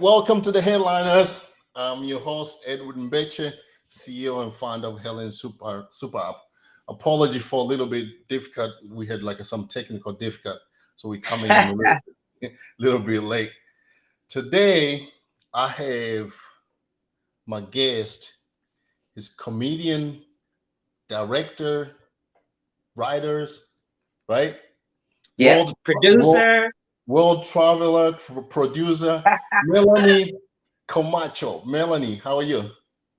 Welcome to the Headliners. I'm your host, Edward Mbeche, CEO and founder of Helen Super App. Apology for a little bit difficult. We had like some technical difficult, so we coming in little bit late. Today, I have my guest, is comedian, director, writers, right? Yeah, World, world, producer. world traveler, producer, Melanie Comarcho. Melanie, how are you?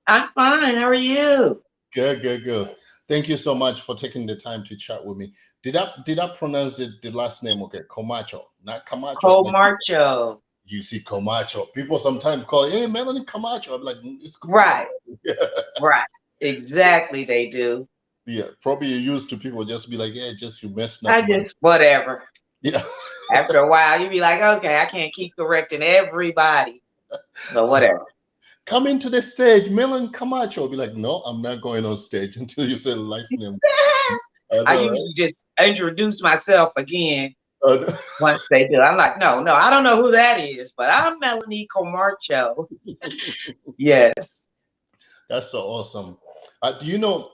I'm fine. How are you? Good, good, good. Thank you so much for taking the time to chat with me. Did I pronounce the last name okay? Comacho, not Camacho. Like Comarcho. you see Comacho. People sometimes call, hey, Melanie Camacho. I'm like, it's Comacho. Right, right. Exactly, they do. Yeah, probably you're used to people just be like, yeah, just you messing up I my just, whatever. yeah. After a while, you be like, okay, I can't keep correcting everybody. So whatever. Come into the stage, Melanie Camacho. I'll be like, no, I'm not going on stage until you say the last name. I I know, usually just introduce myself again right? once they do. I'm like, no, I don't know who that is, but I'm Melanie Comarcho. Yes. That's so awesome. Do you know?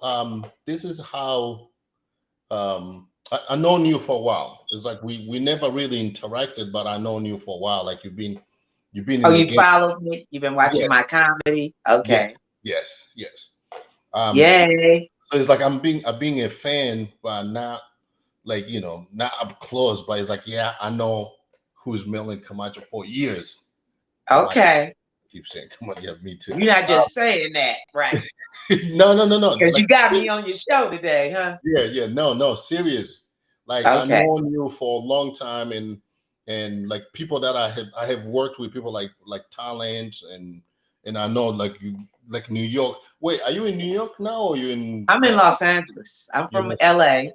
This is how I known you for a while. It's like we never really interacted, but I known you for a while. Like you've been Oh, in the you game. followed me? You've been watching Yes, my comedy? yes, Okay. yes. Um, Yay. so it's like I'm being a fan, but not like not up close. But it's like yeah, I know who's Melanie Camacho for years. I'm like Okay. keep saying, come on, yeah, me too. You're not just saying that, right? No. Because Like you got me on your show today, huh? yeah, no, serious. Like I Okay. known you for a long time, and like people that I have worked with, people like talent, and I know like you like New York. Wait, are you in New York now, or you in? I'm in Los Angeles. I'm You from know, LA.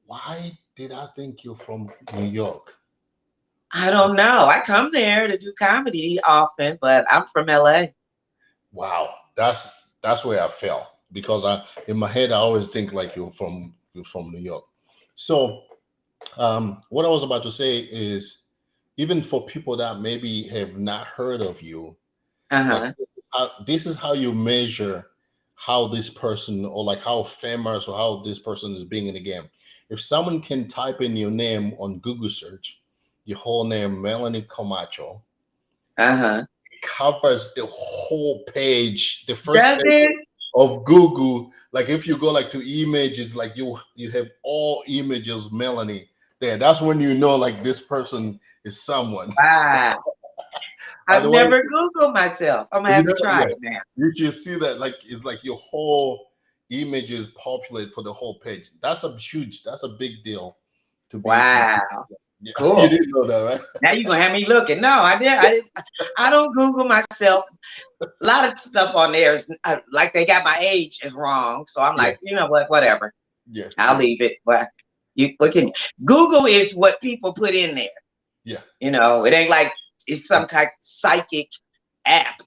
why did I think you're from New York? I don't know. I come there to do comedy often, but I'm from LA. Wow, that's where I fell because I in my head I always think like you're from New York. So what I was about to say is, even for people that maybe have not heard of you, like Uh-huh. this is how you measure how this person or like how famous or how this person is being in the game. If someone can type in your name on Google search, your whole name, Melanie Comacho, Uh-huh. covers the whole page, the first Does page it? of Google. Like if you go like to images, like you have all images Melanie there. That's when you know like this person is someone. Wow. I've Otherwise, never Googled myself. I'm gonna you have to know, try yeah, it now. you can see that like it's like your whole images populate for the whole page. That's a big deal to Wow. yeah. You Cool. didn't know that, right? Now you're gonna have me looking. No, I did. I don't Google myself. A lot of stuff on there is like they got my age is wrong. So I'm Yeah, like, you know what? Whatever. yeah, I'll yeah, leave it. But you what can Google is what people put in there. yeah, It ain't like it's some kind of psychic app.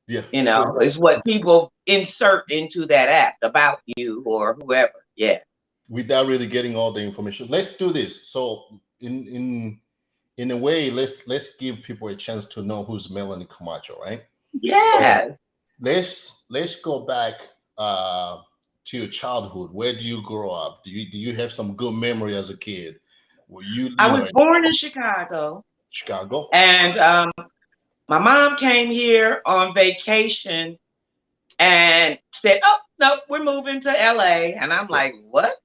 yeah. So It's what people insert into that app about you or whoever. Yeah. without really getting all the information, let's do this. So in a way, let's give people a chance to know who's Melanie Camacho, right? So Yeah. let's go back uh, to your childhood. Where do you grow up? Do you have some good memory as a kid? Were you I you was know in born in Chicago, Chicago? and my mom came here on vacation and said, "Oh no, we're moving to LA." And I'm Yeah. like, "What?"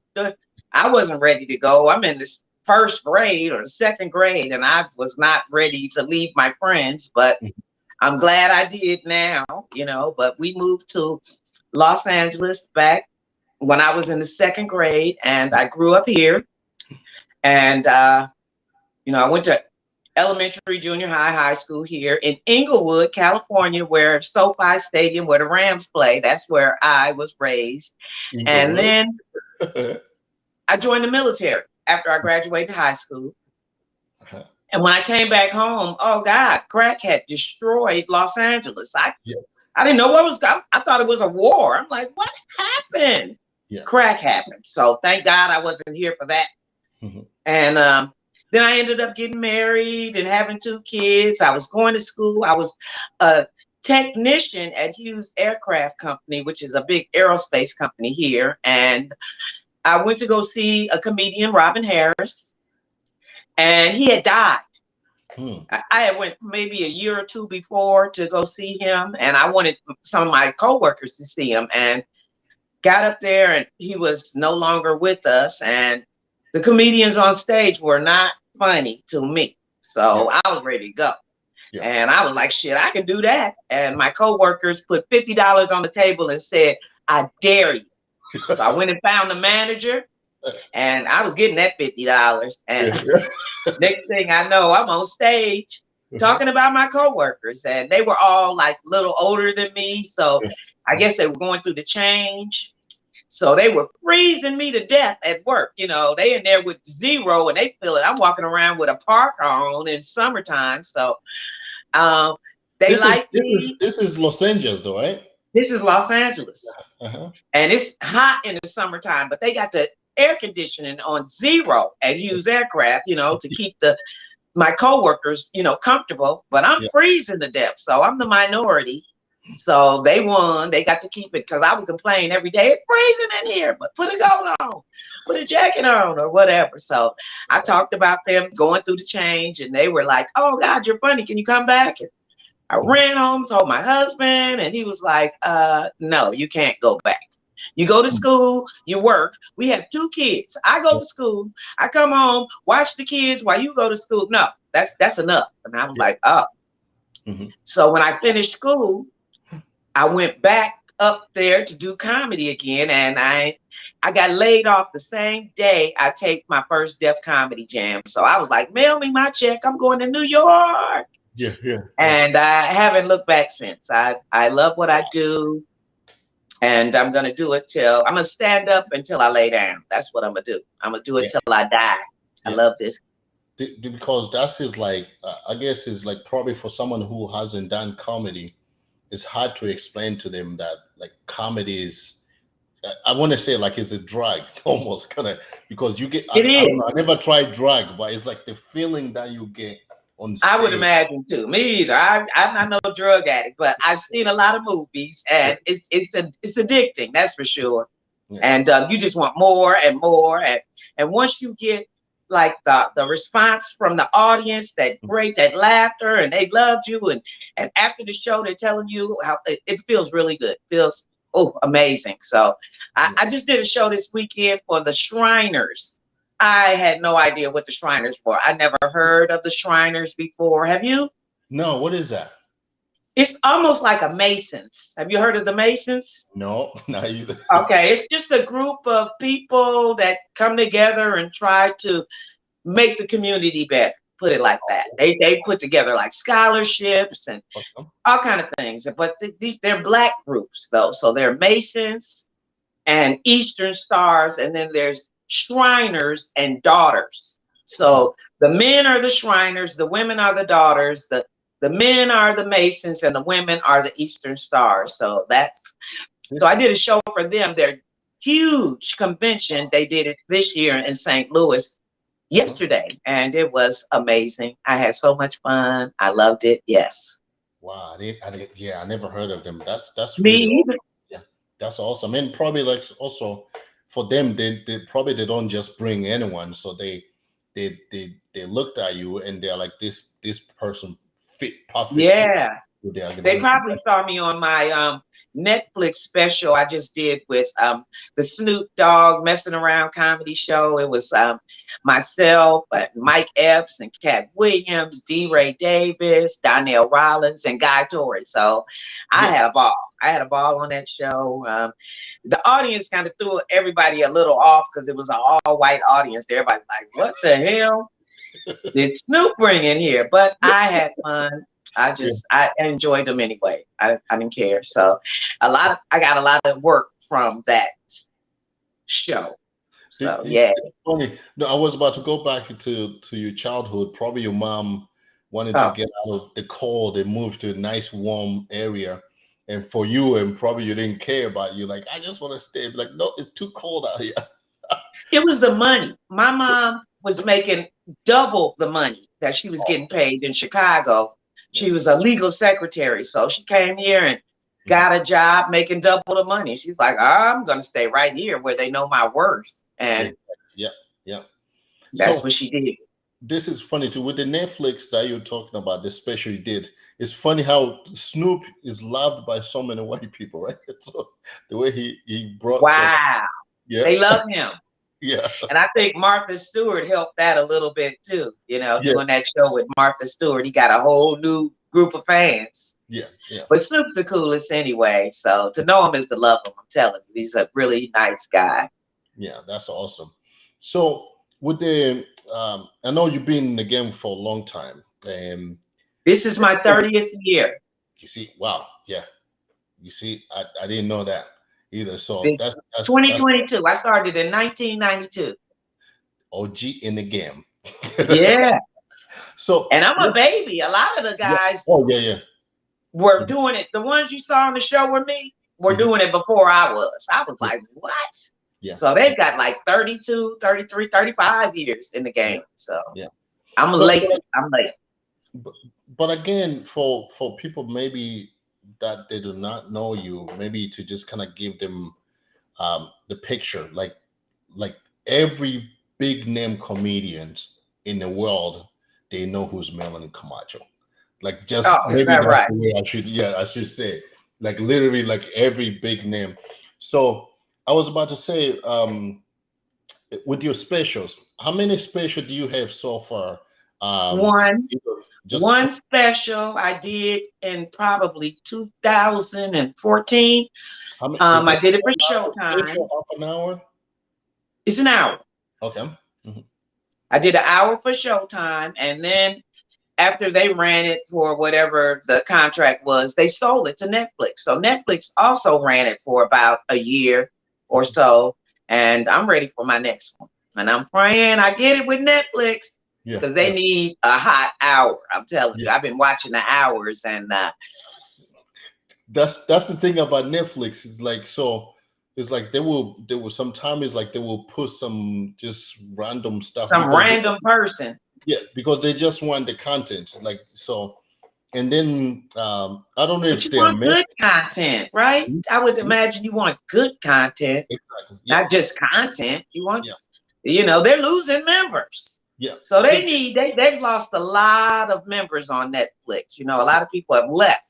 I wasn't ready to go. I'm in this first grade or second grade, and I was not ready to leave my friends, but I'm glad I did now, But we moved to Los Angeles back when I was in the second grade, and I grew up here. And, I went to elementary, junior high, high school here in Inglewood, California, where SoFi Stadium, where the Rams play. That's where I was raised. And Inglewood. then I joined the military after I graduated high school. And when I came back home, oh God, crack had destroyed Los Angeles. Yeah, I didn't know what was going. I thought it was a war. I'm like, what happened? yeah. Crack happened. So thank God I wasn't here for that. Mhm. And Then I ended up getting married and having 2 kids. I was going to school. I was a technician at Hughes Aircraft Company, which is a big aerospace company here. And I went to go see a comedian, Robin Harris, and he had died. I had went maybe a year or two before to go see him, and I wanted some of my coworkers to see him, and got up there, and he was no longer with us, and the comedians on stage were not funny to me. So I was ready to go. Yeah. And I was like, shit, I can do that. And my coworkers put $50 on the table and said, I dare you. So I went and found the manager, and I was getting that $50. And next thing I know, I'm on stage talking about my coworkers, and they were all like a little older than me. So I guess they were going through the change. So they were freezing me to death at work. You know, they in there with 0 and they feel it. I'm walking around with a parka on in summertime. So they this is Los Angeles, though, right? This is Los Angeles. And it's hot in the summertime, but they got the air conditioning on 0 at Hughes Aircraft, you know, to keep my coworkers, you know, comfortable. But I'm freezing to death. So I'm the minority. So they won. They got to keep it, because I would complain every day, it's freezing in here, but put a coat on, put a jacket on, or whatever. So I talked about them going through the change, and they were like, oh God, you're funny, can you come back? And I ran home, told my husband, and he was like, no, you can't go back. You go to school, you work. We have 2 kids. I go to school, I come home, watch the kids while you go to school. No, that's enough. And I was like, oh. So when I finished school, I went back up there to do comedy again, and I got laid off the same day I take my first Def Comedy Jam. So I was like, mail me my check. I'm going to New York. And I haven't looked back since. I love what I do, and I'm going to do it I'm going to stand up until I lay down. That's what I'm going to do. I'm going to do it till I die. I love this. Because that's like, I guess is like, probably for someone who hasn't done comedy, it's hard to explain to them that like comedy is, I want to say like it's a drug almost, kind of, because you get, I don't know, I never tried drug, but it's like the feeling that you get on stage. I would imagine too. Me either. I'm not no drug addict, but I've seen a lot of movies, and it's addicting, that's for sure. And you just want more and more, and once you get like the response from the audience, that laughter, and they loved you, and after the show they're telling you how it feels really good. It feels amazing. So I just did a show this weekend for the Shriners. I had no idea what the Shriners were. I never heard of the Shriners before. Have you? No, what is that? It's almost like a Masons. Have you heard of the Masons? No, not either. Okay, it's just a group of people that come together and try to make the community better. Put it like that. They put together like scholarships and all kind of things. But they're Black groups though, so they're Masons and Eastern Stars, and then there's Shriners and Daughters. So the men are the Shriners, the women are the Daughters, the men are the Masons, and the women are the Eastern Stars. So so I did a show for them. Their huge convention, they did it this year in St. Louis yesterday, and it was amazing. I had so much fun. I loved it. Yes. Wow. I never heard of them. That's me really either. Awesome. Yeah, that's awesome. And probably like also for them, they don't just bring anyone. So they looked at you and they're like, this person fit perfectly. Yeah. They probably saw me on my Netflix special I just did with the Snoop Dogg Messing Around comedy show. It was myself, Mike Epps, and Katt Williams, D. Ray Davis, Donnell Rollins, and Guy Torrey. So I had a ball. I had a ball on that show. The audience kind of threw everybody a little off because it was an all-white audience. Everybody's like, what the hell did Snoop bring in here? But I had fun. I enjoyed them anyway. I didn't care. So I got a lot of work from that show. So it's funny. No, I was about to go back to your childhood. Probably your mom wanted to get out of the cold and move to a nice warm area. And for you, and probably you didn't care about you. Like, I just want to stay. Like, no, it's too cold out here. It was the money. My mom was making double the money that she was getting paid in Chicago. She was a legal secretary. So she came here and got a job making double the money. She's like, I'm going to stay right here where they know my worth. And yeah. that's So what she did. this is funny too with the Netflix that you're talking about, the special you did. It's funny how Snoop is loved by so many white people, right? So the way he brought, Wow. yeah, They love him. yeah, And I think Martha Stewart helped that a little bit too. yeah, Doing that show with Martha Stewart, he got a whole new group of fans. yeah. But Snoop's the coolest anyway. So to know him is to love him. I'm telling you, he's a really nice guy. Yeah, that's awesome. So with the, I know you've been in the game for a long time, and This is my 30th year. you see, wow, yeah, you see, I didn't know that either. So It's that's 2022. I started in 1992. OG in the game. Yeah. So And I'm a baby. A lot of the guys oh yeah. were doing it. The ones you saw on the show with me were doing it before I was. I was like, what? Yeah. So they've got like 32, 33, 35 years in the game. So yeah. I'm late. I'm late. But again, for people maybe that they do not know you, maybe to just kind of give them the picture, like every big name comedians in the world, they know who's Melanie Comarcho. Like just maybe that's right. the way I should say, like literally like every big name. So I was about to say, with your specials, how many specials do you have so far? One special I did in probably 2014. I did it for Showtime. Half an hour? It's an hour. Okay. I did an hour for Showtime, and then after they ran it for whatever the contract was, they sold it to Netflix. So Netflix also ran it for about a year or so, and I'm ready for my next one. And I'm praying I get it with Netflix because they need a hot hour. I'm telling you, I've been watching the hours, and that's the thing about Netflix. It's like, so it's like they will sometimes it's like they will put some just random stuff, some random person. Yeah, because they just want the content, like so. And then I don't know if you want good content, right? I would imagine you want good content, exactly. Not just content. You want, they're losing members. Yeah. So they've lost a lot of members on Netflix. A lot of people have left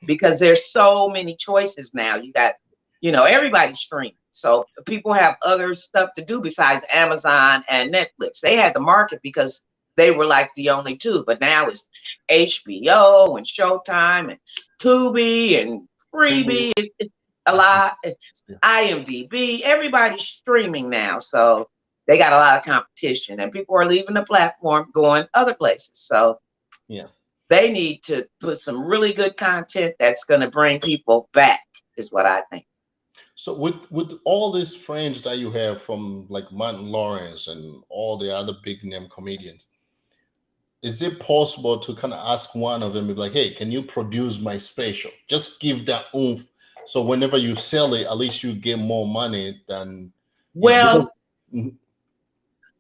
because there's so many choices now. You got, everybody's streaming. So people have other stuff to do besides Amazon and Netflix. They had the market because they were like the only two, but now it's HBO and Showtime and Tubi and Freebie. It's a lot. IMDb. Everybody's streaming now, so they got a lot of competition, and people are leaving the platform, going other places. So they need to put some really good content that's going to bring people back, is what I think. So with all these friends that you have from like Martin Lawrence and all the other big name comedians, is it possible to kind of ask one of them, be like, hey, can you produce my special? Just give that oomph. So whenever you sell it, at least you get more money than.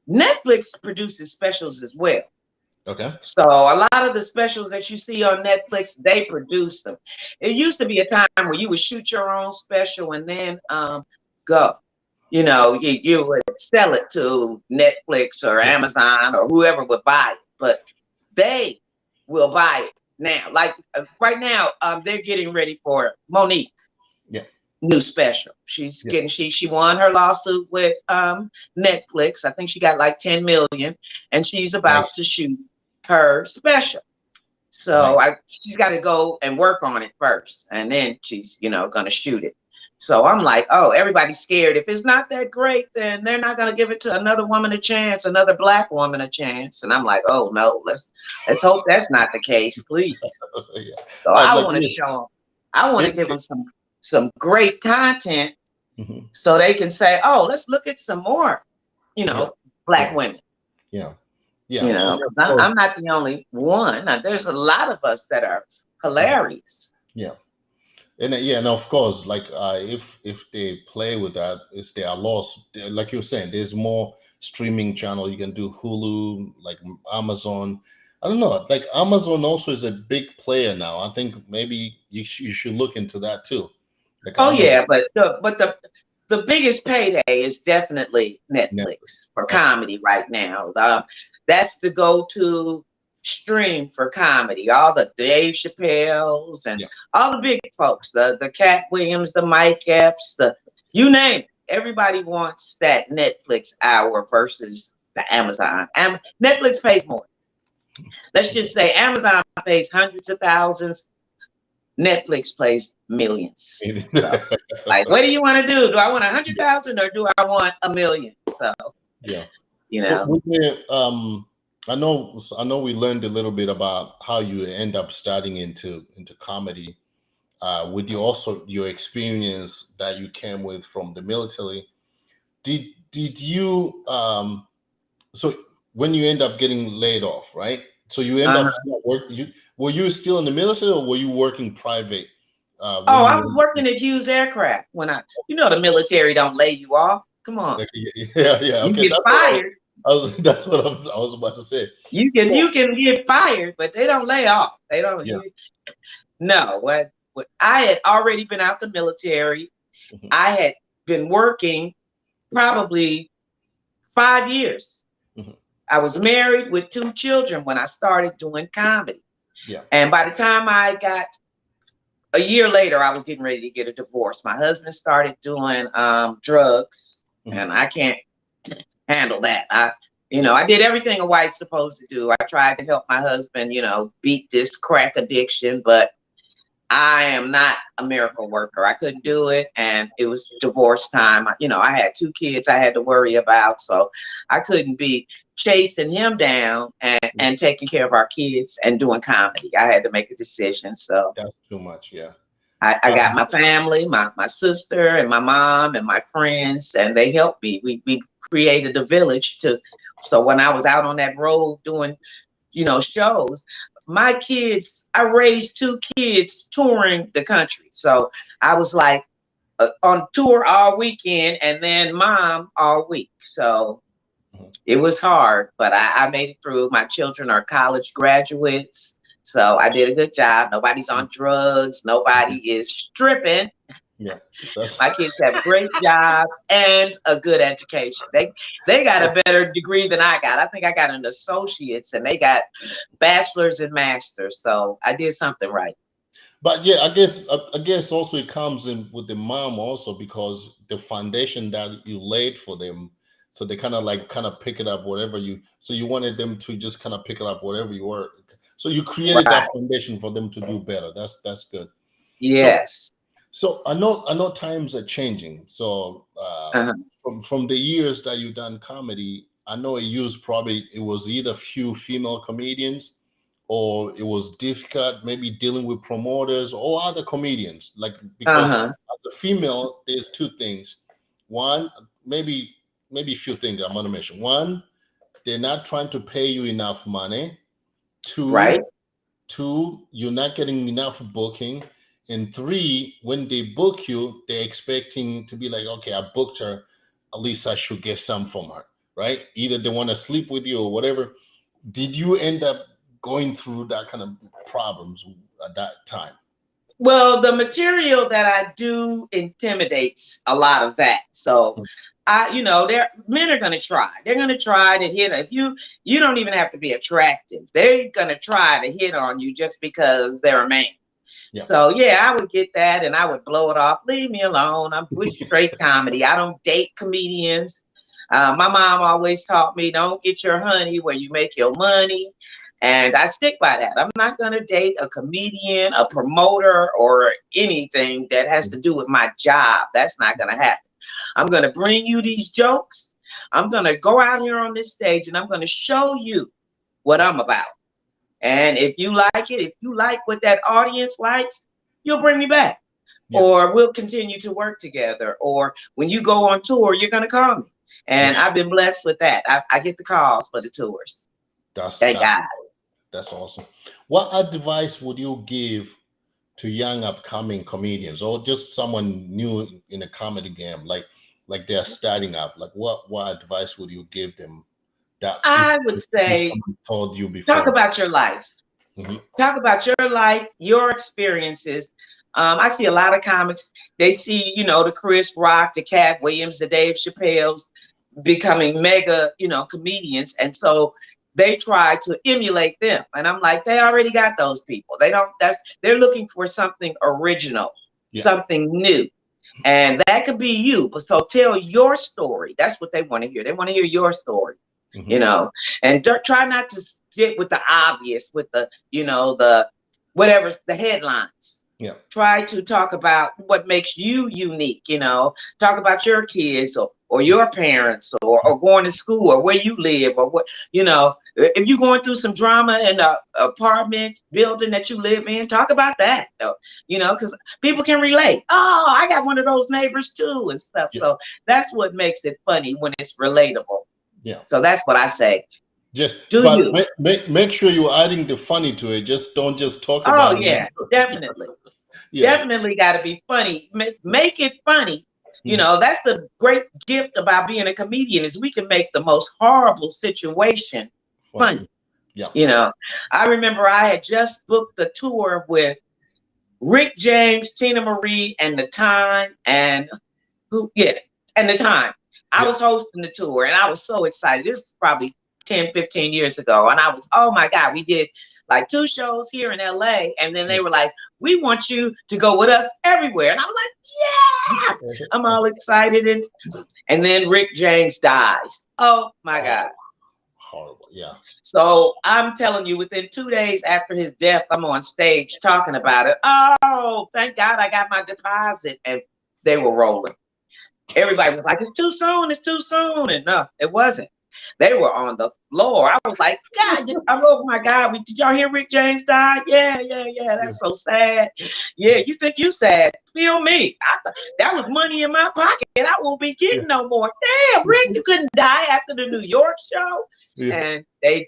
Netflix produces specials as well. Okay. So a lot of the specials that you see on Netflix, they produce them. It used to be a time where you would shoot your own special and then go. You would sell it to Netflix or Amazon or whoever would buy it. But they will buy it now. Like right now, they're getting ready for Monique. New special. She's getting she won her lawsuit with Netflix. I think she got like 10 million, and she's about to shoot her special. So she's got to go and work on it first, and then she's gonna shoot it. So I'm like, oh, everybody's scared. If it's not that great, then they're not gonna give it to another woman a chance, another Black woman a chance. And I'm like, oh no, let's hope that's not the case, please. So I want to show them. I want to give them some great content, so they can say, oh, let's look at some more, Black women. Yeah. I'm not the only one. There's a lot of us that are hilarious. Yeah. And of course, like if they play with that, it's their loss. Like you're saying, there's more streaming channel. You can do Hulu, like Amazon. I don't know. Like Amazon also is a big player now. I think maybe you should look into that too. Like Oh Amazon. yeah, but the biggest payday is definitely Netflix. Netflix for Okay. comedy right now. That's the go-to stream for comedy. All the Dave Chappelle's and Yeah. all the big folks, the Katt Williams, the Mike Epps, the you name it. Everybody wants that Netflix hour versus the Amazon. Netflix pays more. Let's just say Amazon pays hundreds of thousands. Netflix plays millions. So, like, what do you want to do? Do I want 100,000 or do I want a million? So, Yeah. you So know. I know we learned a little bit about how you end up starting into comedy. With your experience that you came with from the military. Did you so when you end up getting laid off, right? So you end up Uh-huh. still were you still in the military or were you working private when Oh, I you was working at Hughes Aircraft when the military don't lay you off. Come on, like, yeah, you okay, get that's what fired. that's what I was about to say. You can So you can get fired, but they don't lay off. They don't. yeah. No, what I had already been out the military. Mhm, I had been working probably 5 years. mhm, I was married with 2 children when I started doing comedy. yeah. And by the time I got a year later, I was getting ready to get a divorce. My husband started doing drugs, Mhm, and I can't handle that. I did everything a wife's supposed to do. I tried to help my husband, beat this crack addiction, but I am not a miracle worker. I couldn't do it. And it was divorce time. I had 2 kids I had to worry about. So I couldn't be chasing him down yeah. and taking care of our kids and doing comedy. I had to make a decision. So That's too much, yeah. I got my family, my sister and my mom and my friends, and they helped me. We created a village so when I was out on that road doing, shows, my kids, I raised 2 kids touring the country. So I was like on tour all weekend and then mom all week. So Mhm. it was hard, but I made it through. My children are college graduates. So I did a good job. Nobody's on drugs. Nobody is stripping. Yeah. That's My kids have great jobs and a good education. They got a better degree than I got. I think I got an associate's and they got bachelor's and master's. So I did something right. But yeah, I guess also it comes in with the mom also because the foundation that you laid for them, so they kind of pick it up whatever you. So you wanted them to just kind of pick it up whatever you were. So you created that Right. foundation for them to do better. That's good. So Yes. so I know times are changing. So Uh-huh. from the years that you've done comedy, I know it was either few female comedians or it was difficult maybe dealing with promoters or other comedians like because Uh-huh. as a female there's two things. One, maybe a few things I'm going to mention. One, they're not trying to pay you enough money. Right. Two, you're not getting enough booking. And three, when they book you, they're expecting to be like, okay, I booked her, at least I should get some from her, right? Either they want to sleep with you or whatever. Did you end up going through that kind of problems at that time? Well, the material that I do intimidates a lot of that. So men are gonna try. They're gonna try to hit. If you don't even have to be attractive. They're gonna try to hit on you just because they're a man. Yeah. So yeah, I would get that and I would blow it off. Leave me alone. I'm with straight comedy. I don't date comedians. My mom always taught me, don't get your honey where you make your money. And I stick by that. I'm not going to date a comedian, a promoter, or anything that has to do with my job. That's not going to happen. I'm going to bring you these jokes. I'm going to go out here on this stage and I'm going to show you what I'm about. And if you like it, if you like what that audience likes, you'll bring me back. Yeah. Or we'll continue to work together. Or when you go on tour, you're going to call me. And Yeah. I've been blessed with that. I get the calls for the tours. That's Thank that's God. that's awesome. What advice would you give to young upcoming comedians or just someone new in the comedy game? Like like they're starting up, like what advice would you give them that I would if say, someone told you talk before? about your life. Hmm. Talk about your life, your experiences. I see a lot of comics. They see, the Chris Rock, the Katt Williams, the Dave Chappelle's becoming mega, comedians. And so they try to emulate them. And I'm like, they already got those people. They're looking for something original, Yeah. something new. And that could be you. But so tell your story. That's what they want to hear. They want to hear your story, and try not to get with the obvious, with the whatever's the headlines. Yeah. Try to talk about what makes you unique, talk about your kids or your parents or going to school or where you live or what, if you're going through some drama in the apartment building that you live in, talk about that, because people can relate. Oh, I got one of those neighbors too and stuff. Yeah. So that's what makes it funny when it's relatable. Yeah. So that's what I say. But You? make sure you're adding the funny to it. Just don't just talk Oh about it. yeah, definitely. Yeah. Definitely got to be funny. Make it funny. Mhm. That's the great gift about being a comedian is we can make the most horrible situation funny. Yeah. I remember I had just booked a tour with Rick James, Tina Marie, and The Time, and The Time. I Yeah. was hosting the tour, and I was so excited. This is probably 10, 15 years ago, and I was, oh my God, we did like 2 shows here in LA, and then they were like, we want you to go with us everywhere. And I was like, yeah, I'm all excited. And then Rick James dies. Oh my God. Horrible. Yeah. So I'm telling you, within 2 days after his death, I'm on stage talking about it. Oh, thank God I got my deposit. And they were rolling. Everybody was like, it's too soon. It's too soon. And no, it wasn't. They were on the floor. I was like, God, oh my God, did y'all hear Rick James died? Yeah. That's so sad. Yeah, you think you sad? Feel me. That was money in my pocket. I won't be getting no more. Damn, Rick, you couldn't die after the New York show. Yeah. And they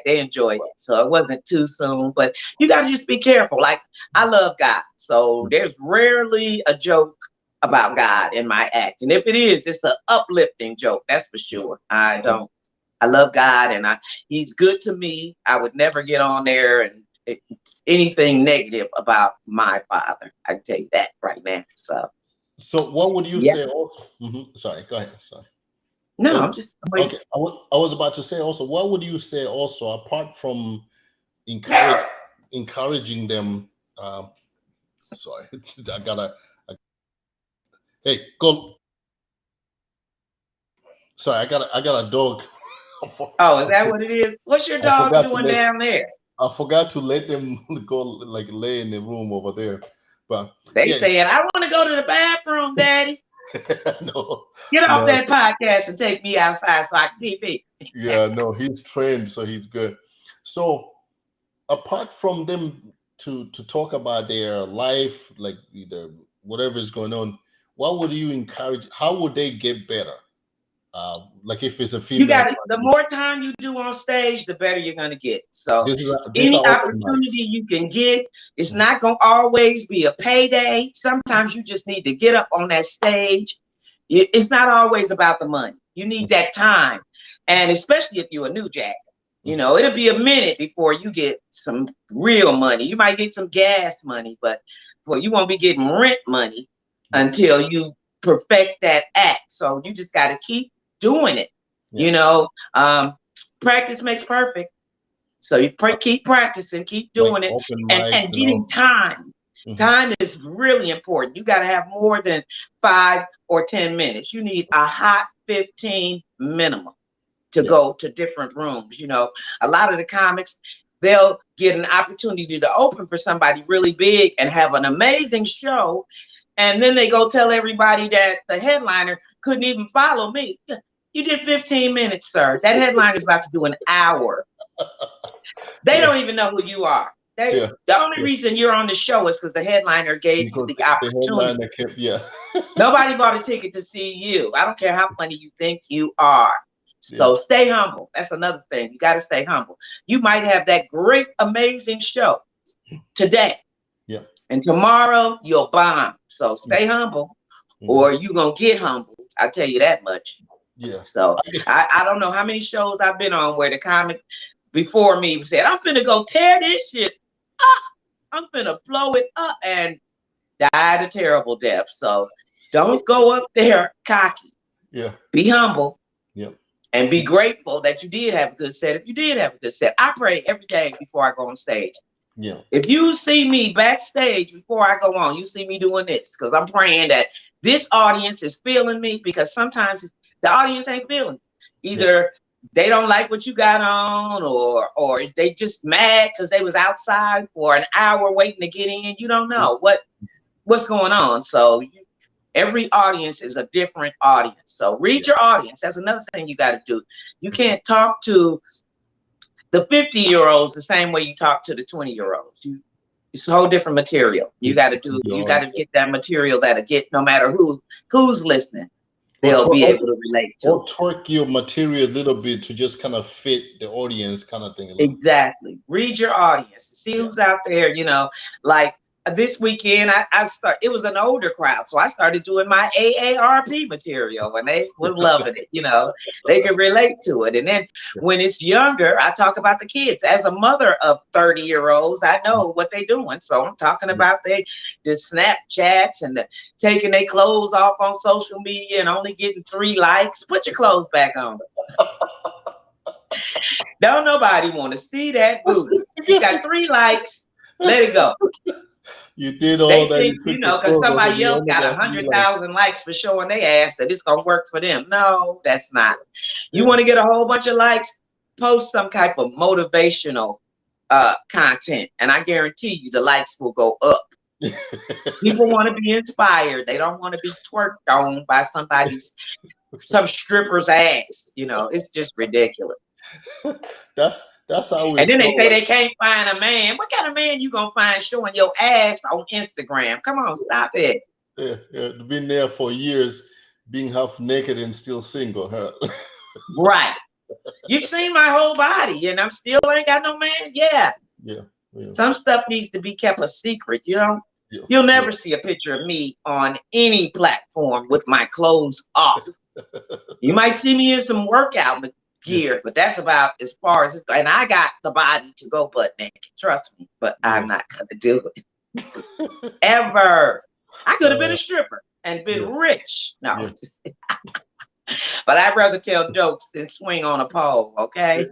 enjoyed it. So it wasn't too soon. But you got to just be careful. Like, I love God. So there's rarely a joke about God in my act. And if it is, it's an uplifting joke. That's for sure. I love God and he's good to me. I would never get on there and anything negative about my father. I can tell you that right now. So what would you say also? Sorry, go ahead. Sorry. No, I'm just okay. I was about to say also, what would you say also apart from encouraging them? Sorry, hey, go. Sorry, I got a dog. Oh, is that what it is? What's your dog doing down there? I forgot to let them go like lay in the room over there. But they saying, I want to go to the bathroom, Daddy. No. Get off that podcast and take me outside so I can pee. Yeah, no, he's trained, so he's good. So apart from them to talk about their life, like either whatever is going on, what would you encourage? How would they get better? Like if it's a female, you got the more time you do on stage, the better you're gonna get. So any opportunity you can get, it's not gonna always be a payday. Sometimes you just need to get up on that stage. It's not always about the money. You need that time, and especially if you're a new jack, it'll be a minute before you get some real money. You might get some gas money, but you won't be getting rent money until you perfect that act. So you just got to keep doing it. Practice makes perfect. So you keep practicing, keep doing it, and getting time. Time is really important. You got to have more than 5 or 10 minutes. You need a hot 15 minimum to go to different rooms. A lot of the comics, they'll get an opportunity to open for somebody really big and have an amazing show. And then they go tell everybody that the headliner couldn't even follow me. You did 15 minutes, sir. That headliner is about to do an hour. They don't even know who you are. The only reason you're on the show is because the headliner gave you the opportunity. Nobody bought a ticket to see you. I don't care how funny you think you are. So stay humble. That's another thing. You got to stay humble. You might have that great, amazing show today. And tomorrow you'll bomb. So stay humble or you're going to get humbled. I tell you that much. Yeah. So I don't know how many shows I've been on where the comic before me said, I'm finna go tear this shit up. I'm finna blow it up, and died a terrible death. So don't go up there cocky. Yeah. Be humble. Yeah. And be grateful that you did have a good set. If you did have a good set, I pray every day before I go on stage. Yeah. If you see me backstage before I go on, you see me doing this, because I'm praying that this audience is feeling me, because sometimes the audience ain't feeling it. Either they don't like what you got on, or they just mad because they was outside for an hour waiting to get in. You don't know what's going on. So every audience is a different audience. So read your audience. That's another thing you got to do. You can't talk to the 50-year-olds the same way you talk to the 20-year-olds. It's a whole different material. You got to get that material that'll get, no matter who's listening, they'll be able to relate to. Or twerk your material a little bit to just kind of fit the audience, kind of thing. Exactly. Read your audience. See who's out there, like this weekend, it was an older crowd, so I started doing my AARP material, and they were loving it. They could relate to it. And then when it's younger, I talk about the kids. As a mother of 30-year-olds, I know what they're doing, so I'm talking about the Snapchats and taking their clothes off on social media and only getting 3 likes. Put your clothes back on. Don't nobody want to see that booty. You got 3 likes. Let it go. You did all that. They think, because somebody else got 100,000 likes for showing their ass, that it's gonna work for them. No, that's not. You want to get a whole bunch of likes? Post some type of motivational content, and I guarantee you the likes will go up. People want to be inspired. They don't want to be twerked on by some stripper's ass. It's just ridiculous. That's how we. And then they say they can't find a man. What kind of man you gonna find showing your ass on Instagram? Come on, stop it. Yeah, been there for years, being half naked and still single, huh? Right. You've seen my whole body, and I'm still ain't got no man. Yeah. Some stuff needs to be kept a secret. You'll never see a picture of me on any platform with my clothes off. You might see me in some workout gear, but that's about as far as it's going. And I got the body to go butt naked, trust me, but I'm not gonna do it. Ever. I could have been a stripper and been rich. No. But I'd rather tell jokes than swing on a pole, okay?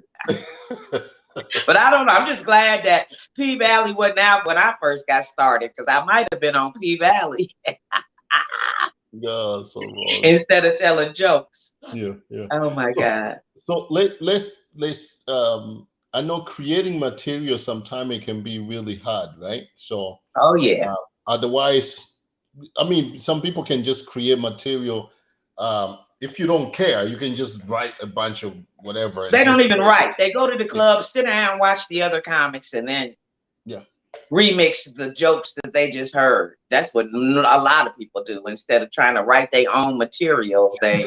But I don't know. I'm just glad that P Valley wasn't out when I first got started, because I might have been on P Valley. Yeah, so wrong. Instead of telling jokes. Yeah. Oh my God. So let's I know creating material sometimes it can be really hard, right? So otherwise, I mean, some people can just create material. If you don't care, you can just write a bunch of whatever. They don't even write. They go to the club, sit down, watch the other comics, and then remix the jokes that they just heard. That's what a lot of people do. Instead of trying to write their own material, they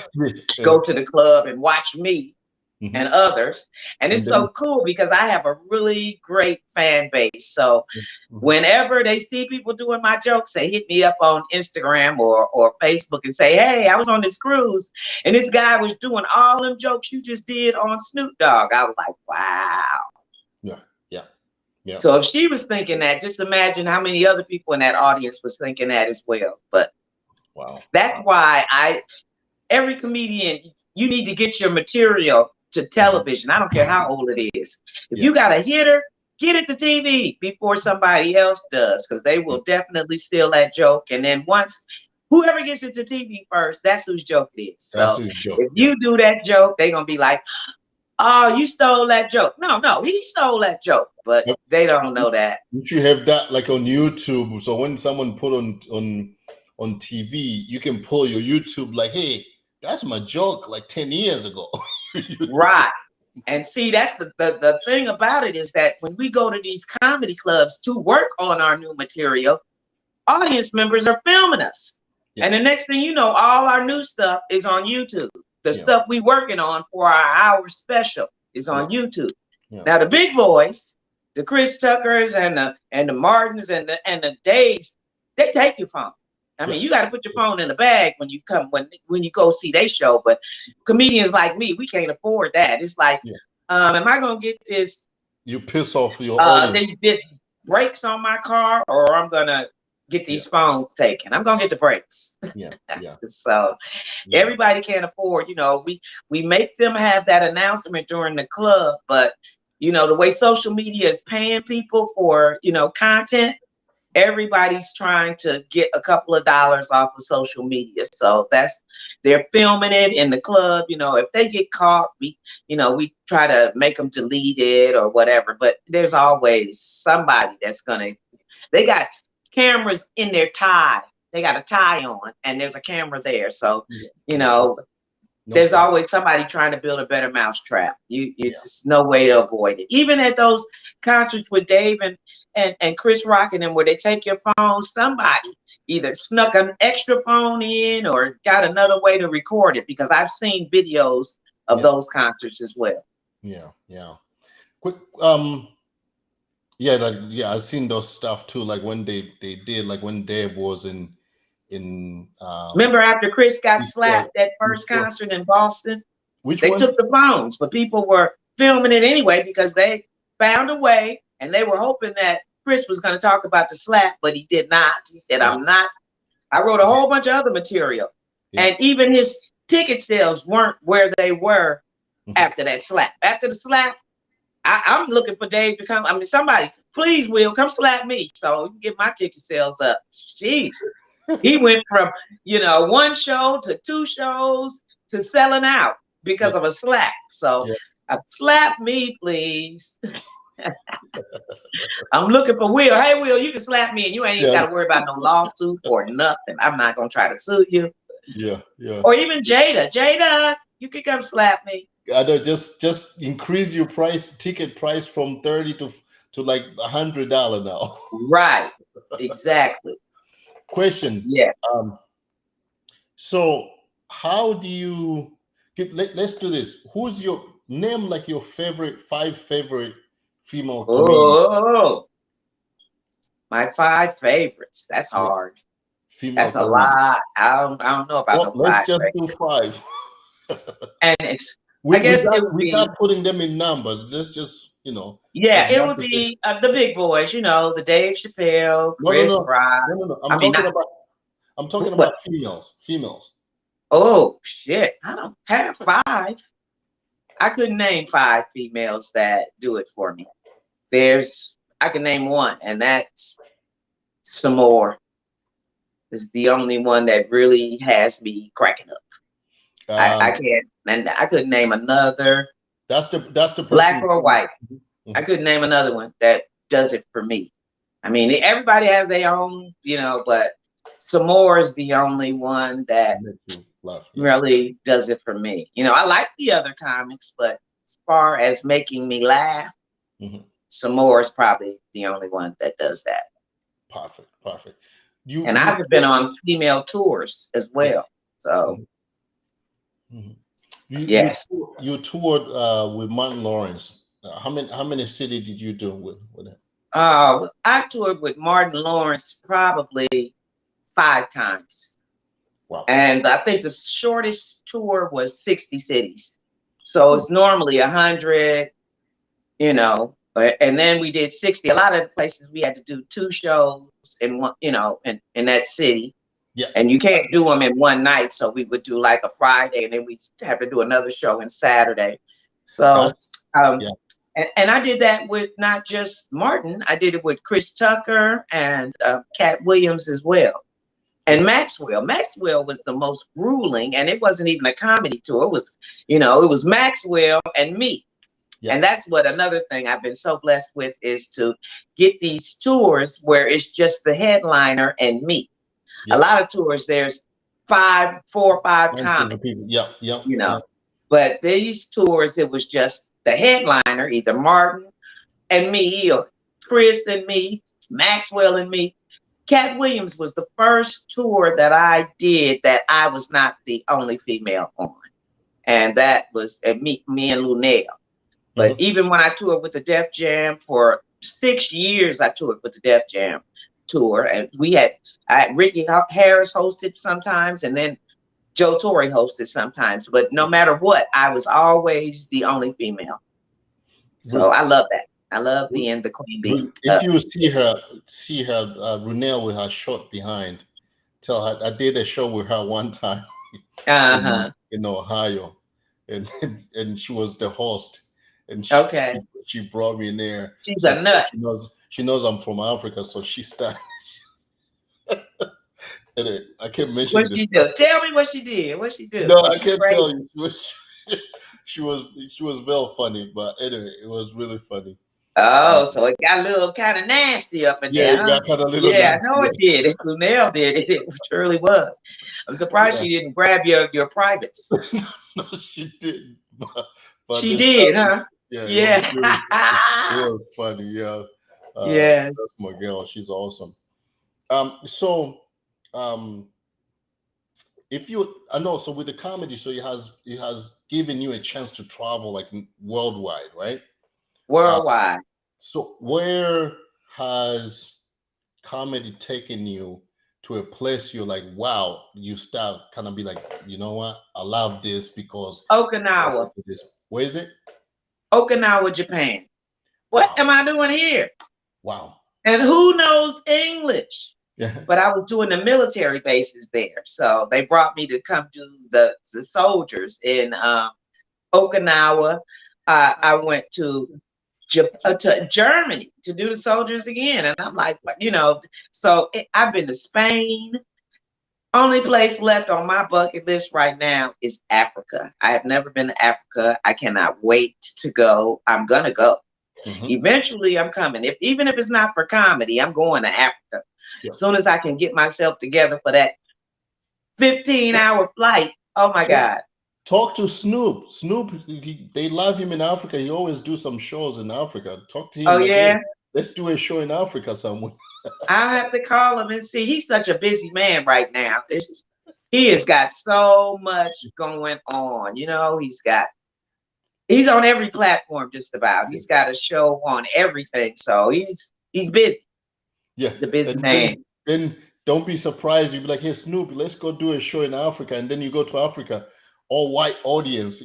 go to the club and watch me and others. And it's so cool because I have a really great fan base. So whenever they see people doing my jokes, they hit me up on Instagram or Facebook and say, hey, I was on this cruise and this guy was doing all them jokes you just did on Snoop Dogg. I was like, wow. Yeah. So if she was thinking that, just imagine how many other people in that audience was thinking that as well. But that's why every comedian, you need to get your material to television. I don't care how old it is. If you got a hitter, get it to TV before somebody else does, because they will definitely steal that joke. And then once whoever gets it to TV first, that's whose joke it is. So if you do that joke, they're going to be like, oh, you stole that joke. No, he stole that joke, but they don't know that. You should have that like on YouTube. So when someone put on TV, you can pull your YouTube like, hey, that's my joke like 10 years ago. Right. And see, that's the thing about it is that when we go to these comedy clubs to work on our new material, audience members are filming us. And the next thing you know, all our new stuff is on YouTube. The stuff we working on for our hour special is on YouTube. Now the big boys, the Chris Tuckers and the Martins and the Daves, they take your phone I mean, you got to put your phone in the bag when you come when you go see their show. But comedians like me, we can't afford that. It's like, Yeah. am I gonna get this? You piss off your audience. This brakes on my car, or I'm gonna get these phones taken. I'm gonna get the brakes. Yeah, yeah. So everybody can't afford. You know, we make them have that announcement during the club, but you know the way social media is paying people for content. Everybody's trying to get a couple of dollars off of social media. So they're filming it in the club. You know, if they get caught, we try to make them delete it or whatever. But there's always somebody they got cameras in their tie. They got a tie on and there's a camera there. So, there's always somebody trying to build a better mousetrap. Just no way to avoid it. Even at those concerts with Dave and Chris Rock and them, where they take your phone, somebody either snuck an extra phone in or got another way to record it, because I've seen videos of those concerts as well. Yeah. Quick, I've seen those stuff too. Like when they did, like when Dave was in remember after Chris got slapped at first concert in Boston, they took the phones, but people were filming it anyway because they found a way, and they were hoping that Chris was going to talk about the slap, but he did not. He said, I'm not. I wrote a whole bunch of other material. And even his ticket sales weren't where they were after that slap. After the slap, I'm looking for Dave to come. I mean, somebody, please, Will, come slap me so you can get my ticket sales up. Jeez. He went from, one show to 2 shows to selling out because of a slap. So slap me, please. I'm looking for Will. Hey, Will, you can slap me and you ain't even got to worry about no lawsuit or nothing. I'm not going to try to sue you. Yeah. Or even Jada. Jada, you can come slap me. I know, just increase your ticket price from $30 to like $100 now. Right. Exactly. Question. Yeah. So how do you let's do this. Who's your name, like your 5 favorite female comedians? Oh, my 5 favorites. That's hard. That's a lot. I don't know about no 5. Let's just do 5. And it's we're not putting them in numbers. Let's just Yeah, it would be the big boys. The Dave Chappelle, Chris Rock. No. I'm talking about females. Oh shit! I don't have 5. I couldn't name 5 females that do it for me. I can name 1, and that's some more. Is the only one that really has me cracking up. I can't, and I couldn't name another. That's the black or white. I couldn't name another one that does it for me. I mean, everybody has their own, but Samore is the only one that really does it for me. I like the other comics, but as far as making me laugh, Samore is probably the only one that does that. Perfect. I've been on female tours as well. So yes, you toured with Martin Lawrence. How many cities did you do with him? I toured with Martin Lawrence probably 5 times. Wow. And I think the shortest tour was 60 cities. So it's normally 100, and then we did 60. A lot of the places we had to do 2 shows in one, in that city. Yeah. And you can't do them in one night. So we would do like a Friday, and then we have to do another show on Saturday. So, and I did that with not just Martin. I did it with Chris Tucker and Katt Williams as well. And Maxwell. Maxwell was the most grueling, and it wasn't even a comedy tour. It was, it was Maxwell and me. Yeah. And that's what another thing I've been so blessed with is to get these tours where it's just the headliner and me. Yeah. A lot of tours, there's 4 or 5 comics. Yeah. But these tours, it was just the headliner, either Martin and me, or Chris and me, Maxwell and me. Katt Williams was the first tour that I did that I was not the only female on. And that was me and Lunell. But even when I toured with the Def Jam for 6 years, I toured with the Def Jam. tour, and Ricky Harris hosted sometimes, and then Joe Torre hosted sometimes. But no matter what, I was always the only female. So I love that. I love being the queen bee. If you see her, Runel with her short behind, tell her I did a show with her one time in Ohio, and she was the host, and she brought me in there. She's a nut. She knows I'm from Africa, so she started. And I kept mentioning what she do? Tell me what she did. What she do? No, I can't tell you. She was very funny, but anyway, it was really funny. Oh, so it got a little kind of nasty up in there. Yeah, it got kind of a little. Yeah, nasty. I know it did. Lunel did it. It truly was. I'm surprised she didn't grab your privates. No, she didn't. But she did, huh? Yeah. It was funny. Yeah. That's my girl. She's awesome. So with the comedy, so it has given you a chance to travel like worldwide, right? Worldwide. So where has comedy taken you to a place you're like, wow, you start kind of be like, you know what? I love this because Okinawa. Where is it? Okinawa, Japan. What am I doing here? Wow. And who knows English? Yeah. But I was doing the military bases there. So they brought me to come do the soldiers in Okinawa. I went to Germany to do the soldiers again. And I'm like, I've been to Spain. Only place left on my bucket list right now is Africa. I have never been to Africa. I cannot wait to go. I'm going to go. Eventually I'm coming. Even if it's not for comedy, I'm going to Africa. As soon as I can get myself together for that 15-hour flight. Oh my God. Talk to Snoop. Snoop, they love him in Africa. He always do some shows in Africa. Talk to him. Oh, yeah? Hey, let's do a show in Africa somewhere. I'll have to call him and see. He's such a busy man right now. He has got so much going on. He's on every platform just about. He's got a show on everything. So he's busy. Yeah. He's a busy man. Then don't be surprised. You'll be like, hey, Snoop, let's go do a show in Africa. And then you go to Africa, all white audience.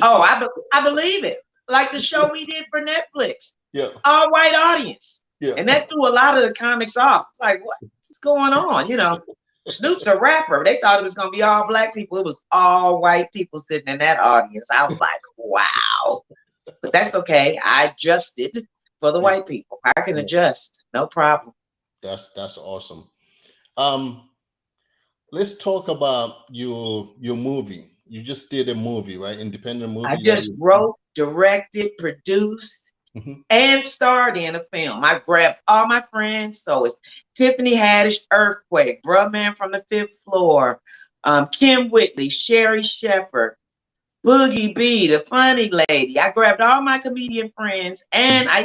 I believe it. Like the show we did for Netflix. Yeah. All white audience. Yeah. And that threw a lot of the comics off. It's like, what's going on? Snoop's a rapper. They thought it was going to be all black people. It was all white people sitting in that audience. I was like, wow. But that's okay. I adjusted for the white people. I can adjust. No problem. That's awesome. Let's talk about your movie. You just did a movie, right? Independent movie. I just wrote, directed, produced, and starred in a film. I grabbed all my friends. So it's Tiffany Haddish, Earthquake, Brubman from the Fifth Floor, Kim Whitley, Sherry Shepherd, Boogie B, the funny lady. I grabbed all my comedian friends, and I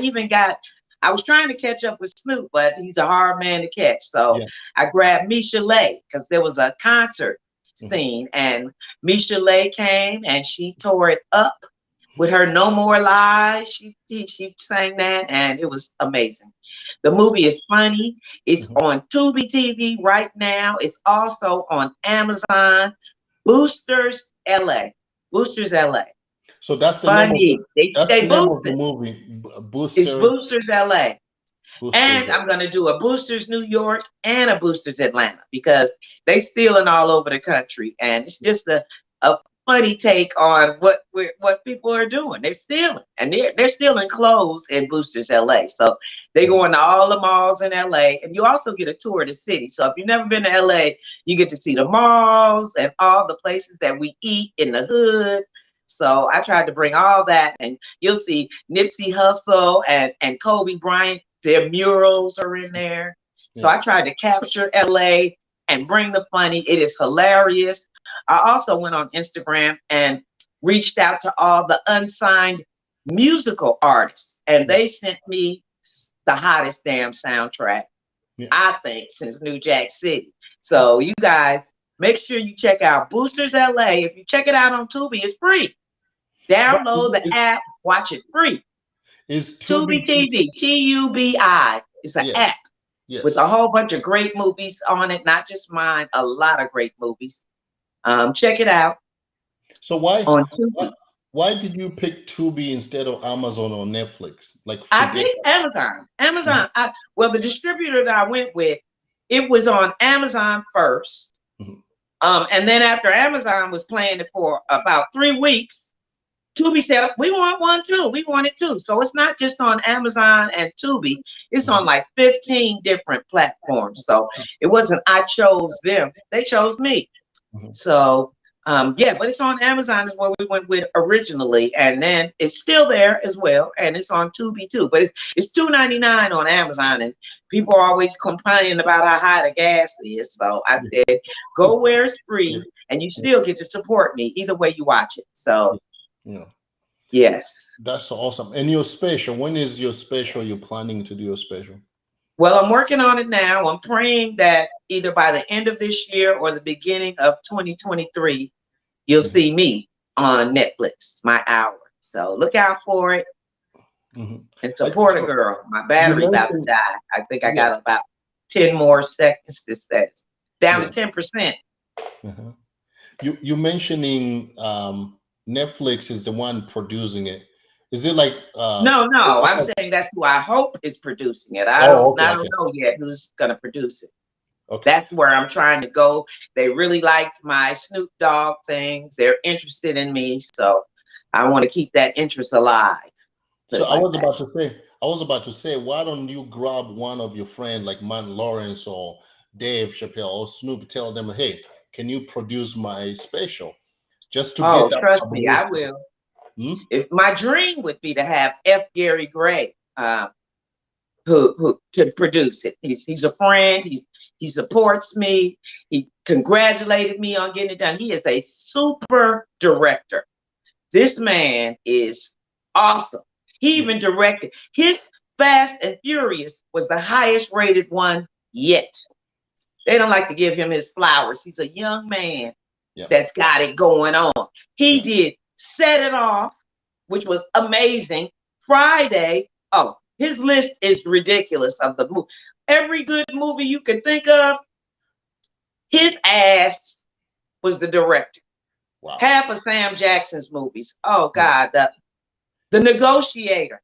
was trying to catch up with Snoop, but he's a hard man to catch. So I grabbed Misha Lay because there was a concert scene, and Misha Lay came and she tore it up with her No More Lies. She sang that, and it was amazing. The movie is funny. It's on Tubi TV right now. It's also on Amazon. Boosters LA. Boosters LA. So that's the funny. Name of the movie. It's Boosters LA. And I'm going to do a Boosters New York and a Boosters Atlanta because they stealing all over the country. And it's just a funny take on what people are doing. They're stealing, and they're stealing clothes in Boosters LA. So they go into all the malls in LA, and you also get a tour of the city. So if you've never been to LA, you get to see the malls and all the places that we eat in the hood. So I tried to bring all that, and you'll see Nipsey Hussle and Kobe Bryant. Their murals are in there. So I tried to capture LA and bring the funny. It is hilarious. I also went on Instagram and reached out to all the unsigned musical artists, and they sent me the hottest damn soundtrack, I think, since New Jack City. So you guys, make sure you check out Boosters LA. If you check it out on Tubi, it's free. Download the app, watch it free. Is Tubi TV, TUBI. It's an app. with Yes. a whole bunch of great movies on it. Not just mine, a lot of great movies. Check it out So why on why Tubi. why did you pick Tubi instead of Amazon or Netflix? Like I forget picked that. Amazon. Mhm, Amazon. Well, the distributor that I went with, it was on Amazon first. mhm. And then after Amazon was playing it for about 3 weeks, Tubi said, we want one too. We want it too. So it's not just on Amazon and Tubi. It's on Mhm. like 15 different platforms. So it wasn't I chose them. They chose me. Mhm. So yeah, but it's on Amazon is where we went with originally, and then it's still there as well, and it's on Tubi too. But it's $2.99 on Amazon, and people are always complaining about how high the gas is. So I said, go where it's Yeah, free, and you yeah, still get to support me either way you watch it. So yeah, yeah. yes. That's awesome. And your special, when is your special? You're planning to do your special? Well, I'm working on it now. I'm praying that either by the end of this year or the beginning of 2023, you'll Mhm, see me on Netflix, my hour. So look out for it mhm. and support a So girl. My you battery about to mentioned, die. I think I yeah, got about 10 more seconds. It says down to yeah. 10%. Uh-huh. You mentioning Netflix is the one producing it. Is it like No, is no, it I'm like saying that's who I hope is producing it. oh okay, I don't okay, know yet who's gonna produce it. okay. That's where I'm trying to go. They really liked my Snoop Dogg things. They're interested in me, so I want to keep that interest alive. Put So it like that. I was about to say, why don't you grab one of your friends like Martin Lawrence or Dave Chappelle or Snoop, tell them, hey, can you produce my special? Just to get Oh, that trust me, I publicity. will. Hmm? If my dream would be to have F. Gary Gray, who to produce it. He's a friend. He supports me. He congratulated me on getting it done. He is a super director. This man is awesome. He Yeah, even directed his Fast and Furious was the highest rated one yet. They don't like to give him his flowers. He's a young man yeah, that's got it going on. He yeah. did Set It Off, which was amazing. Friday, oh, his list is ridiculous of the movie. Every good movie you could think of, his ass was the director. Wow. Half of Sam Jackson's movies. Oh Yeah. God, the Negotiator.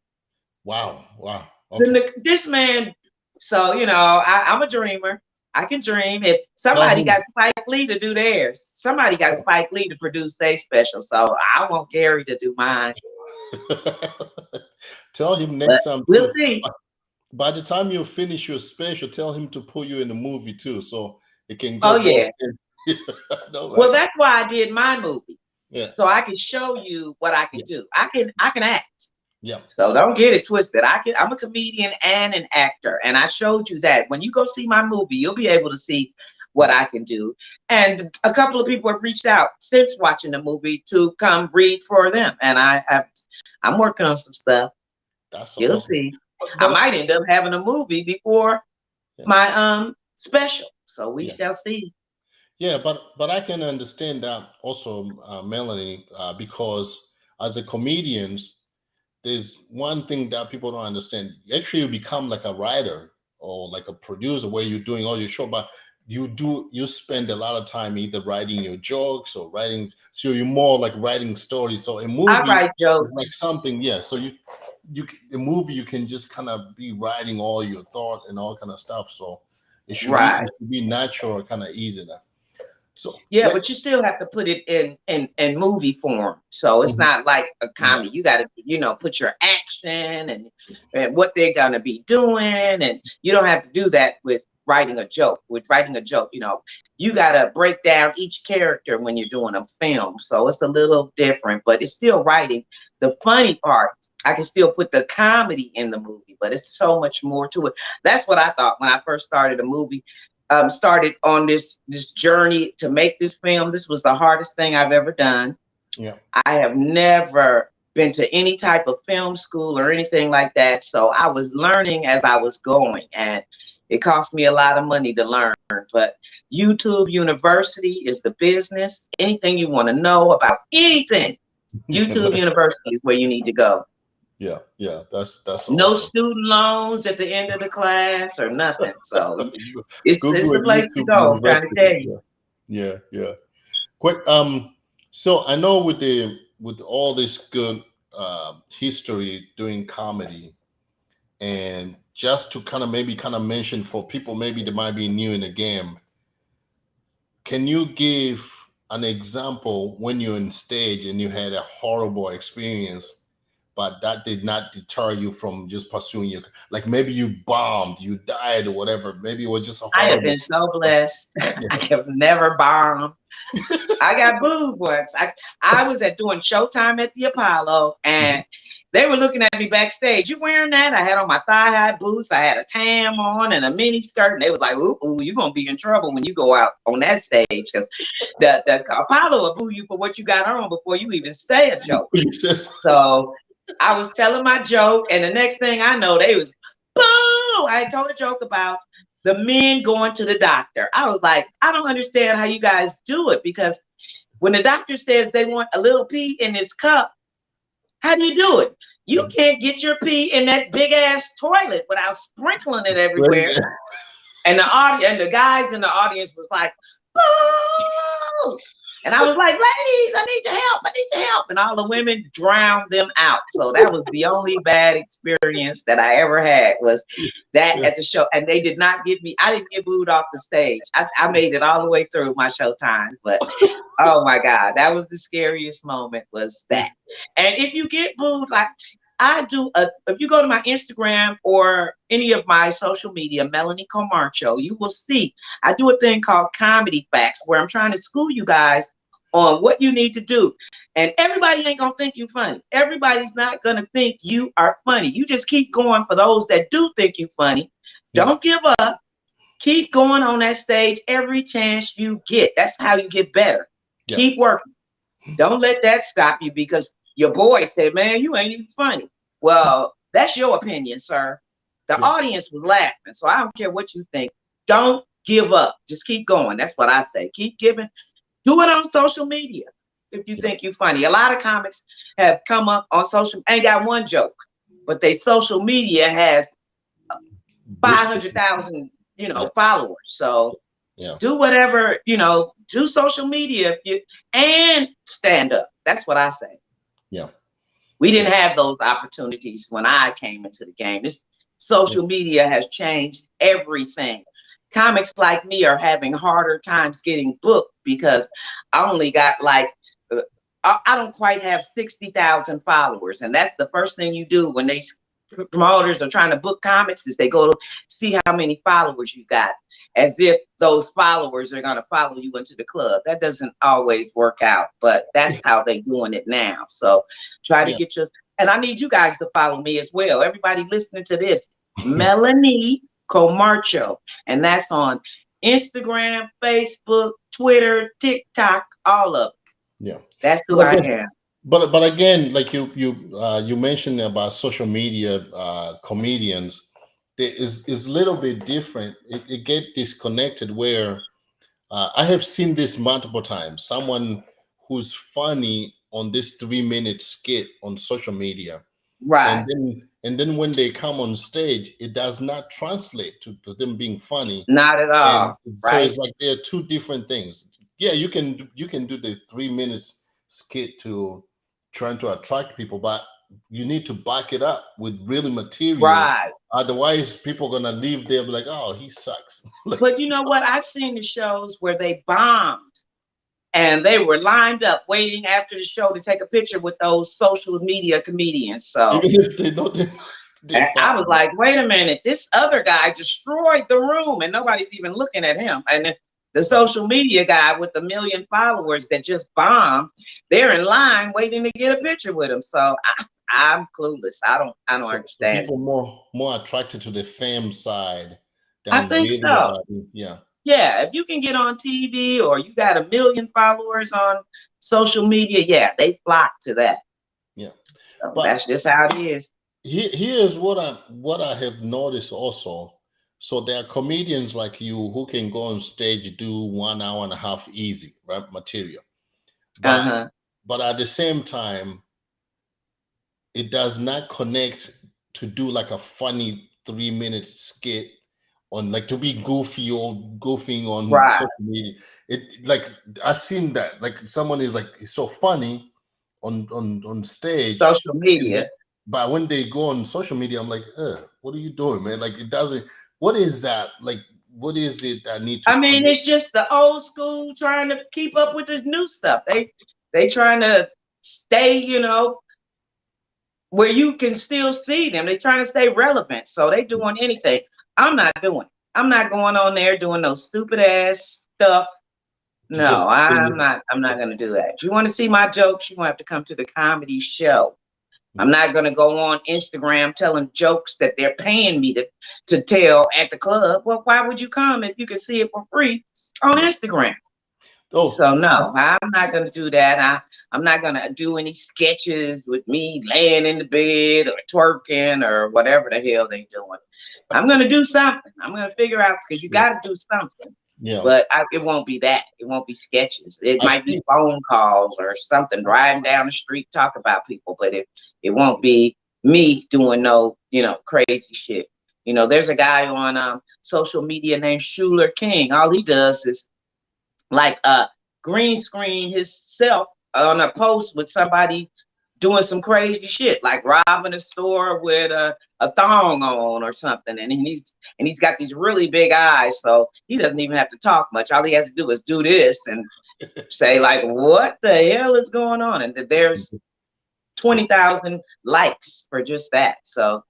Wow. Wow. Okay. This man. So I'm a dreamer. I can dream. If Tell somebody got him. Spike Lee to do theirs, somebody got Spike Lee to produce their special. So I want Gary to do mine. Tell him But next time we'll too. see. By the time you finish your special, tell him to put you in the movie too, so it can Oh go both. yeah. No, Well, right? that's why I did my movie. Yeah. So I can show you what I can Yeah. do. I can act. Yeah. So don't get it twisted. I'm a comedian and an actor. And I showed you that. When you go see my movie, you'll be able to see what Yeah. I can do. And a couple of people have reached out since watching the movie to come read for them. And I'm working on some stuff. That's You'll awesome. see. I But might end up having a movie before yeah, my special. So we yeah, shall see. yeah. But I can understand that also, Melanie, because as a comedian, there's one thing that people don't understand. Actually, you become like a writer or like a producer where you're doing all your show, but you spend a lot of time either writing your jokes or writing. So you're more like writing stories. So a I movie write is like jokes. something, yeah. So a movie you can just kind of be writing all your thought and all kind of stuff. So Right. it should be natural, kind of easy now. So Yeah, let but you still have to put it in movie form. So it's Mhm. not like a Yeah, comedy. You got to, put your action and what they're gonna be doing, and you don't have to do that with writing a joke. With writing a joke, you got to break down each character when you're doing a film. So it's a little different, but it's still writing. The funny part, I can still put the comedy in the movie, but it's so much more to it. That's what I thought when I first started a movie. Started on this journey to make this film. This was the hardest thing I've ever done. yeah. I have never been to any type of film school or anything like that. So I was learning as I was going, and it cost me a lot of money to learn. But YouTube University is the business. Anything you want to know about anything, YouTube University is where you need to go. Yeah, yeah, that's No awesome. student loans at the end of the class or nothing. So it's Google the and place to YouTube go. I'm trying to tell University. you. Yeah, yeah, yeah. Quick, so I know with all this good history doing comedy, and just to kind of mention for people maybe that might be new in the game, can you give an example when you're on stage and you had a horrible experience, but that did not deter you from just pursuing your, like maybe you bombed, you died or whatever. Maybe it was just a I have horrible. been so blessed. Yeah. I have never bombed. I got booed once. I was at doing Showtime at the Apollo, Mhm. and they were looking at me backstage. You wearing that? I had on my thigh high boots. I had a tam on and a mini skirt, and they was like, "Ooh, ooh, you're gonna be in trouble when you go out on that stage because the Apollo will boo you for what you got on before you even say a joke." So I was telling my joke, and the next thing I know, they was boo. I told a joke about the men going to the doctor. I was like, I don't understand how you guys do it, because when the doctor says they want a little pee in this cup, how do you do it? You can't get your pee in that big ass toilet without sprinkling it It's everywhere. crazy. And the audience and the guys in the audience was like, boo! And I was like, ladies, I need your help. I need your help. And all the women drowned them out. So that was the only bad experience that I ever had, was that Yeah, at the show. And they did not get me, I didn't get booed off the stage. I made it all the way through my show time. But oh my God, that was the scariest moment, was yeah, that. And if you get booed, like if you go to my Instagram or any of my social media, Melanie Comarcho, you will see I do a thing called Comedy Facts, where I'm trying to school you guys on what you need to do. And everybody ain't gonna think you funny. Everybody's not gonna think you are funny. You just keep going for those that do think you funny. yeah, Don't give up. Keep going on that stage every chance you get. That's how you get better. yeah, Keep working. Don't let that stop you because your boy said, man, you ain't even funny. Well, that's your opinion, sir. The yeah, audience was laughing. So I don't care what you think. Don't give up. Just keep going. That's what I say. Keep giving. Do it on social media if you yeah. think you're funny. A lot of comics have come up on social, ain't got one joke, but they social media has Boosted. 500,000, Yeah, followers. So yeah, do whatever, do social media if you and stand up. That's what I say. yeah, We yeah, didn't have those opportunities when I came into the game. This yeah. social media has changed everything. Comics like me are having harder times getting booked because I only got like I don't quite have 60,000 followers, and that's the first thing you do when they promoters are trying to book comics, is they go to see how many followers you got, as if those followers are going to follow you into the club. That doesn't always work out, but that's how they're doing it now. So try to Yeah. get your, and I need you guys to follow me as well. Everybody listening to this, Melanie Comarcho, and that's on Instagram, Facebook, Twitter, TikTok, all of it. Yeah. That's who But I again, am. but again, like you mentioned about social media comedians, there is a little bit different. It get disconnected where I have seen this multiple times. Someone who's funny on this 3 minute skit on social media, Right. and then when they come on stage, it does not translate to them being funny. Not at And all. so Right. it's like they're two different things. Yeah, you can do the 3 minutes skit to trying to attract people, but you need to back it up with really material. Right. Otherwise, people are gonna leave there be like, oh, he sucks. Like, But you know what? I've seen the shows where they bombed and they were lined up waiting after the show to take a picture with those social media comedians. So even if they know they and I bomb. was like, wait a minute, this other guy destroyed the room and nobody's even looking at him. And the Right. social media guy with the million followers that just bombed, they're in line waiting to get a picture with him. So I'm clueless. I don't So understand it. people more attracted to the fame side I than think really so. about it. Yeah, Yeah, if you can get on TV or you got a million followers on social media, yeah, they flock to that. yeah. So But that's just how it is. here's what I have noticed also. So there are comedians like you who can go on stage, do 1 hour and a half easy, right? Material. But Uh-huh. at the same time, it does not connect to do like a funny 3 minute skit on like to be goofy or goofing on Right. social media. It like I seen that like someone is like he's so funny on stage, Social and media. but when they go on social media, I'm like, what are you doing, man? Like it doesn't. What is that? Like what is it I need to I mean, connect? it's just the old school trying to keep up with the new stuff. They trying to stay, where you can still see them. They're trying to stay relevant. So they doing anything. I'm not doing. I'm not going on there doing no stupid ass stuff. To No, just I'm not gonna do that. You want to see my jokes, you have to come to the comedy show. I'm not gonna go on Instagram telling jokes that they're paying me to tell at the club. Well, why would you come if you can see it for free on yeah. Instagram? Oh, So no, I'm not gonna do that. I'm not gonna do any sketches with me laying in the bed or twerking or whatever the hell they doing. I'm gonna do something. I'm gonna figure out because you yeah, got to do something. yeah. But it won't be that. It won't be sketches. It I might be see. phone calls or something, driving down the street, talk about people. But it won't be me doing no, crazy shit. There's a guy on social media named Schuler King. All he does is like green screen himself on a post with somebody doing some crazy shit, like robbing a store with a thong on or something. And he's got these really big eyes, so he doesn't even have to talk much. All he has to do is do this and say like, "What the hell is going on?" And there's 20,000 likes for just that. So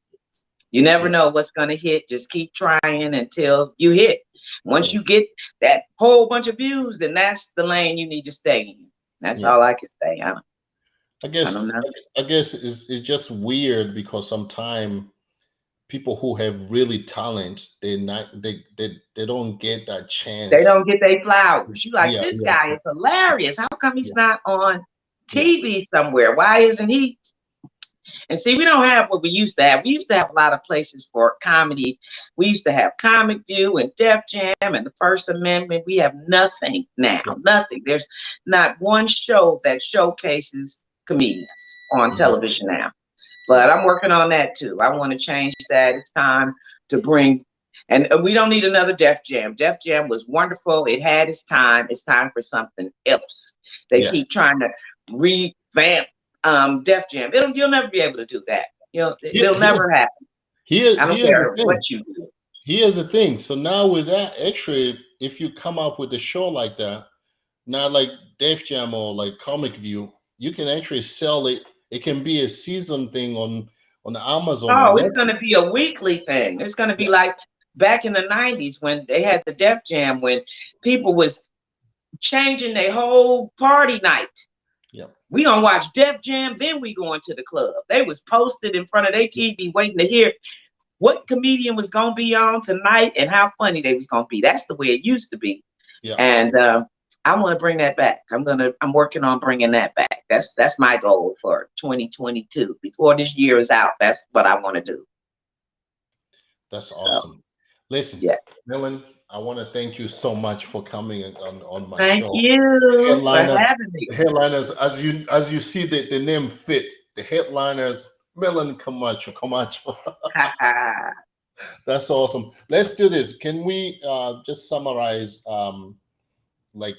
you never Yeah, know what's going to hit. Just keep trying until you hit. Once yeah, you get that whole bunch of views, then that's the lane you need to stay in. That's yeah. all I can say. I I guess don't know. I guess it's just weird because sometimes people who have really talent, they don't get that They chance. don't get their flowers. You like, Yeah, this yeah, guy is hilarious. How come he's yeah, not on yeah, TV somewhere? Why isn't he? And see, we don't have what we used to have. We used to have a lot of places for comedy. We used to have Comic View and Def Jam and the First Amendment. We have nothing now. yeah. Nothing. There's not one show that showcases comedians on Mhm, television now. yeah, But I'm working on that too. I want to change that. It's time to bring, and we don't need another Def Jam. Def Jam was wonderful. It had its time. It's time for something else. They yes. keep trying to revamp Def Jam. You'll never be able to do that. Here, It'll here, never happen. I don't here's the care what thing. you do. Here's the thing. So now with that extra, if you come up with a show like that, not like Def Jam or like Comic View, you can actually sell it. It can be a season thing on Amazon or Oh, it's going to Netflix. be a weekly thing. It's going to be Yeah, like back in the 90s when they had the Def Jam, when people was changing their whole party night. yeah, We don't watch Def Jam, then we go into the club. They was posted in front of their TV waiting to hear what comedian was gonna be on tonight and how funny they was gonna be. That's the way it used to be. yeah. And I want to bring that back. I'm working on bringing that back. That's my goal for 2022. Before this year is out, that's what I want to do. That's So awesome. Listen, yeah. Millen, I want to thank you so much for coming on my Thank show. you for Headliner, having me. the headliners, as you see the name fit, the headliners, Melanie Comarcho. That's awesome. Let's do this. Can we just summarize like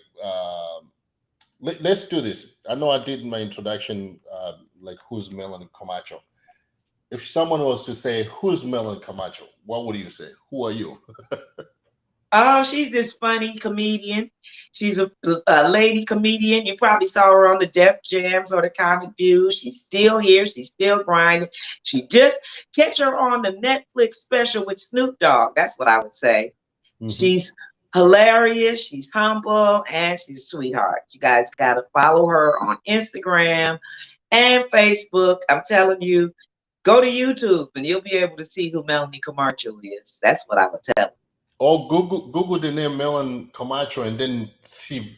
let's do this. I know I did my introduction like who's Melanie Comarcho. If someone was to say who's Melanie Camacho, what would you say? Who are you? Oh, she's this funny comedian. She's a lady comedian. You probably saw her on the Def Jams or the Comic View. She's still here. She's still grinding. She just catch her on the Netflix special with Snoop Dogg. That's what I would say. Hmm. She's hilarious. She's humble and she's a sweetheart. You guys got to follow her on Instagram and Facebook. I'm telling you, go to YouTube and you'll be able to see who Melanie Comarcho is. That's what I would tell. Or Google the name Melanie Camacho and then see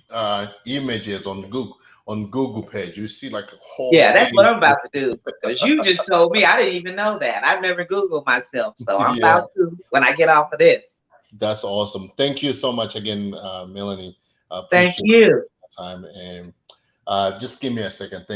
images on Google page. You see like a whole Yeah, that's what page. I'm about to do. Because you just told me I didn't even know that. I've never Googled myself. So I'm Yeah, about to when I get off of this. that's awesome. Thank you so much again, Melanie. I Thank appreciate you. the time and just give me a second. Thank